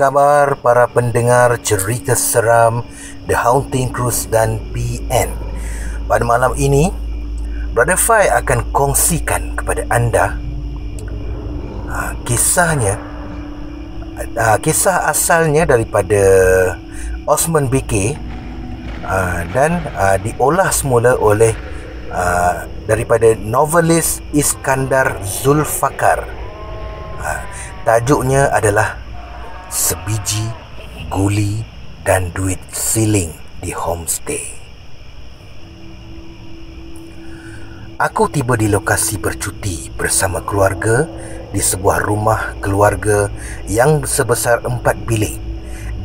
khabar para pendengar cerita seram The Haunting Cruise dan PN? Pada malam ini, Brother Fai akan kongsikan kepada anda kisah asalnya daripada Osman BK dan diolah semula oleh daripada novelis Iskandar Zulfakar. Tajuknya adalah Sebiji, Guli dan Duit Siling di Homestay. Aku tiba di lokasi bercuti bersama keluarga di sebuah rumah keluarga yang sebesar 4 bilik,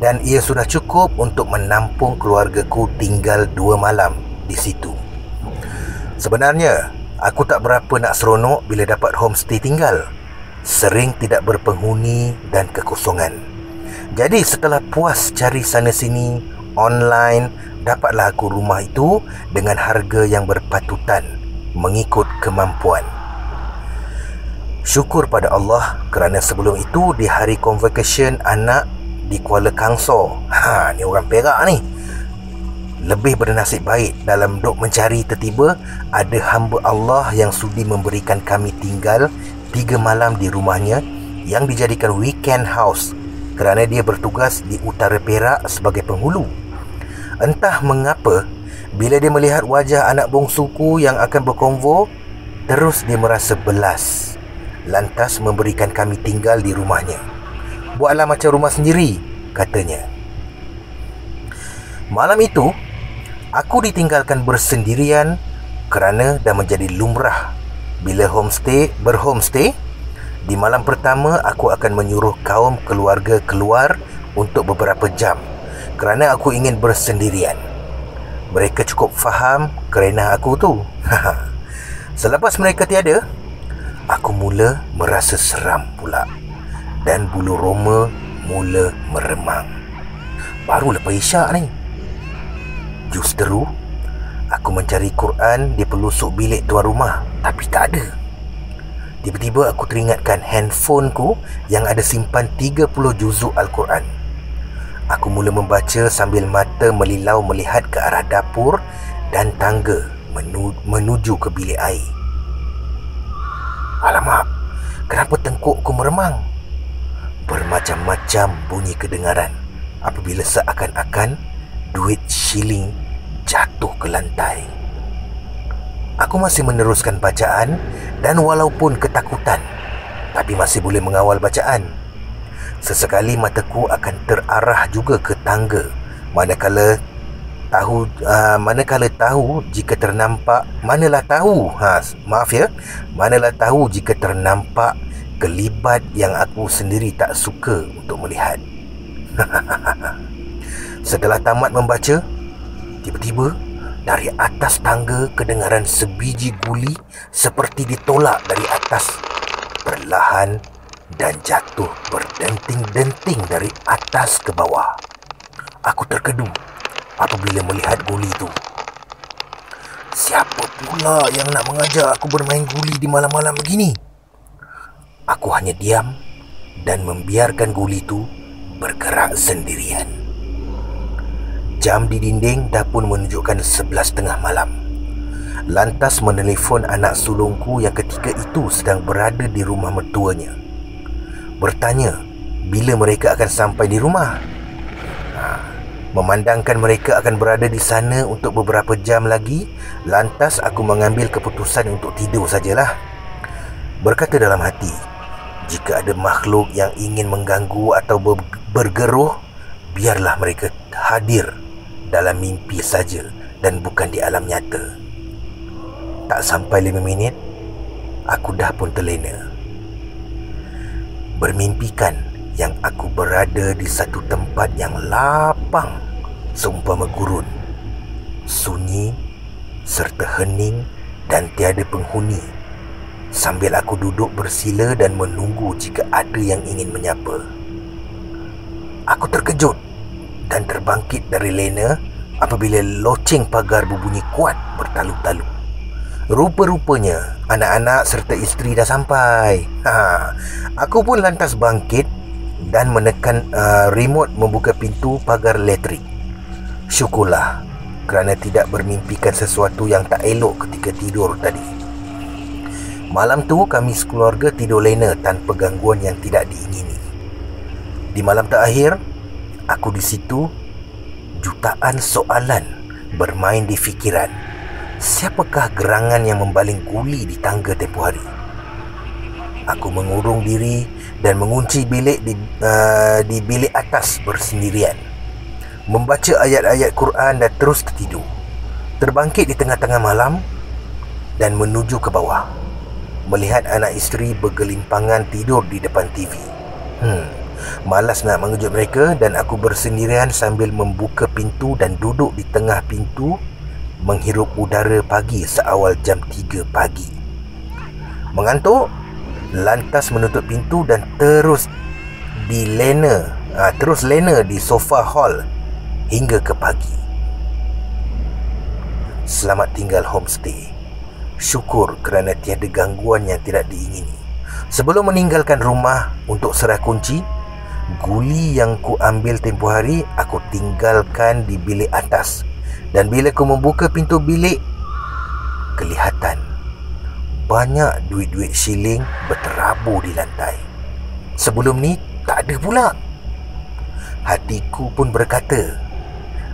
dan ia sudah cukup untuk menampung keluargaku tinggal 2 malam di situ. Sebenarnya, aku tak berapa nak seronok bila dapat homestay tinggal. Sering tidak berpenghuni dan kekosongan. Jadi setelah puas cari sana-sini online, dapatlah aku rumah itu dengan harga yang berpatutan mengikut kemampuan. Syukur pada Allah kerana sebelum itu di hari convocation anak di Kuala Kangsor, ni orang Perak ni, lebih bernasib baik dalam duk mencari. Tertiba ada hamba Allah yang sudi memberikan kami tinggal 3 malam di rumahnya yang dijadikan weekend house kerana dia bertugas di utara Perak sebagai penghulu. Entah mengapa, bila dia melihat wajah anak bongsuku yang akan berkonvo, terus dia merasa belas. Lantas memberikan kami tinggal di rumahnya. Buatlah macam rumah sendiri, katanya. Malam itu, aku ditinggalkan bersendirian kerana dah menjadi lumrah bila berhomestay. Di malam pertama, aku akan menyuruh kaum keluarga keluar untuk beberapa jam kerana aku ingin bersendirian. Mereka cukup faham kerana aku tu. Selepas mereka tiada, aku mula merasa seram pula dan bulu roma mula meremang. Baru lepas isyak ni. Justeru, aku mencari Quran di pelusuk bilik tuan rumah, tapi tak ada. Tiba-tiba aku teringatkan handphoneku yang ada simpan 30 juzuk Al-Quran. Aku mula membaca sambil mata melilau melihat ke arah dapur dan tangga menuju ke bilik air. Alamak, kenapa tengkukku meremang? Bermacam-macam bunyi kedengaran apabila seakan-akan duit shilling jatuh ke lantai. Aku masih meneruskan bacaan dan walaupun ketakutan, tapi masih boleh mengawal bacaan. Sesekali mataku akan terarah juga ke tangga manakala tahu jika ternampak jika ternampak kelibat yang aku sendiri tak suka untuk melihat. Setelah tamat membaca, tiba-tiba dari atas tangga kedengaran sebiji guli seperti ditolak dari atas, perlahan dan jatuh berdenting-denting dari atas ke bawah. Aku terkedu apabila melihat guli itu. Siapa pula yang nak mengajak aku bermain guli di malam-malam begini? Aku hanya diam dan membiarkan guli itu bergerak sendirian. Jam di dinding dah pun menunjukkan 11:30 malam. Lantas menelefon anak sulungku yang ketika itu sedang berada di rumah mertuanya, bertanya bila mereka akan sampai di rumah. Memandangkan mereka akan berada di sana untuk beberapa jam lagi, lantas aku mengambil keputusan untuk tidur sajalah. Berkata dalam hati, jika ada makhluk yang ingin mengganggu atau bergeruh, biarlah mereka hadir dalam mimpi saja dan bukan di alam nyata. Tak sampai 5 minit, aku dah pun terlena. Bermimpikan yang aku berada di satu tempat yang lapang seumpama gurun, sunyi serta hening dan tiada penghuni, sambil aku duduk bersila dan menunggu jika ada yang ingin menyapa. Aku terkejut dan terbangkit dari lena apabila loceng pagar berbunyi kuat bertalu-talu. Rupa-rupanya anak-anak serta isteri dah sampai. Aku pun lantas bangkit dan menekan remote membuka pintu pagar elektrik. Syukurlah kerana tidak bermimpikan sesuatu yang tak elok ketika tidur tadi. Malam tu kami sekeluarga tidur lena tanpa gangguan yang tidak diingini. Di malam terakhir, aku di situ, jutaan soalan bermain di fikiran. Siapakah gerangan yang membaling guli di tangga tempoh hari? Aku mengurung diri dan mengunci bilik di bilik atas bersendirian, membaca ayat-ayat Quran dan terus tertidur. Terbangkit di tengah-tengah malam dan menuju ke bawah, melihat anak isteri bergelimpangan tidur di depan TV. Malas nak mengejut mereka dan aku bersendirian sambil membuka pintu dan duduk di tengah pintu menghirup udara pagi seawal jam 3 pagi. Mengantuk, lantas menutup pintu dan terus lena di sofa hall hingga ke pagi. Selamat tinggal homestay. Syukur kerana tiada gangguan yang tidak diingini. Sebelum meninggalkan rumah untuk serah kunci, guli yang ku ambil tempoh hari aku tinggalkan di bilik atas. Dan bila ku membuka pintu bilik, kelihatan banyak duit-duit shilling berterabur di lantai. Sebelum ni tak ada pula. Hatiku pun berkata,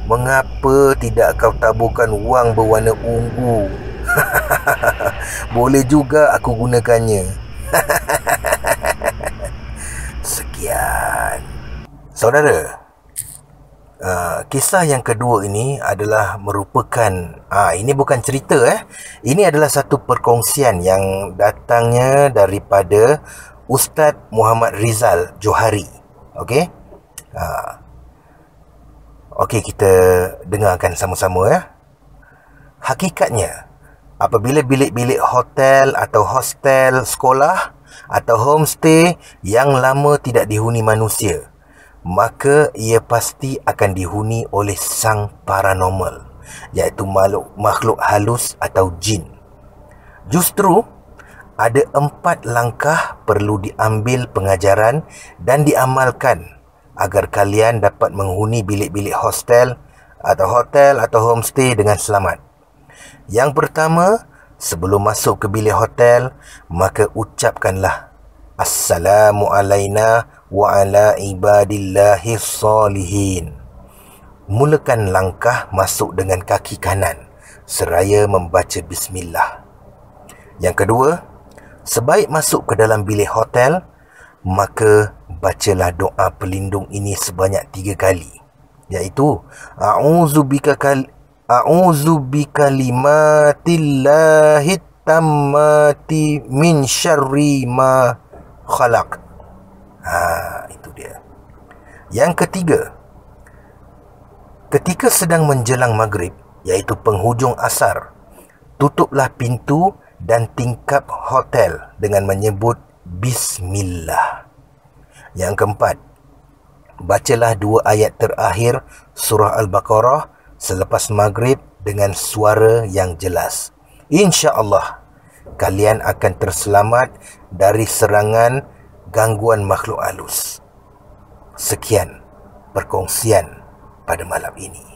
mengapa tidak kau taburkan wang berwarna ungu? Boleh juga aku gunakannya. Sekian. Saudara, kisah yang kedua ini adalah merupakan ini bukan cerita Ini adalah satu perkongsian yang datangnya daripada Ustaz Muhammad Rizal Johari. Okey. Okey, kita dengarkan sama-sama Hakikatnya, apabila bilik-bilik hotel atau hostel sekolah atau homestay yang lama tidak dihuni manusia, maka ia pasti akan dihuni oleh sang paranormal, iaitu makhluk halus atau jin. Justru, ada 4 langkah perlu diambil pengajaran dan diamalkan agar kalian dapat menghuni bilik-bilik hostel atau homestay dengan selamat. Yang pertama, sebelum masuk ke bilik hotel, maka ucapkanlah Assalamu alaina wa ala ibadillahi salihin. Mulakan langkah masuk dengan kaki kanan seraya membaca bismillah. Yang kedua, sebaik masuk ke dalam bilik hotel, maka bacalah doa pelindung ini sebanyak 3 kali, iaitu A'udzu bikalimatillahi tammati min syarri ma khalaq. Itu dia. Yang ketiga, ketika sedang menjelang maghrib, iaitu penghujung asar, tutuplah pintu dan tingkap hotel dengan menyebut bismillah. Yang keempat, bacalah 2 ayat terakhir surah Al-Baqarah selepas maghrib dengan suara yang jelas. InsyaAllah, kalian akan terselamat dari serangan gangguan makhluk halus. Sekian perkongsian pada malam ini.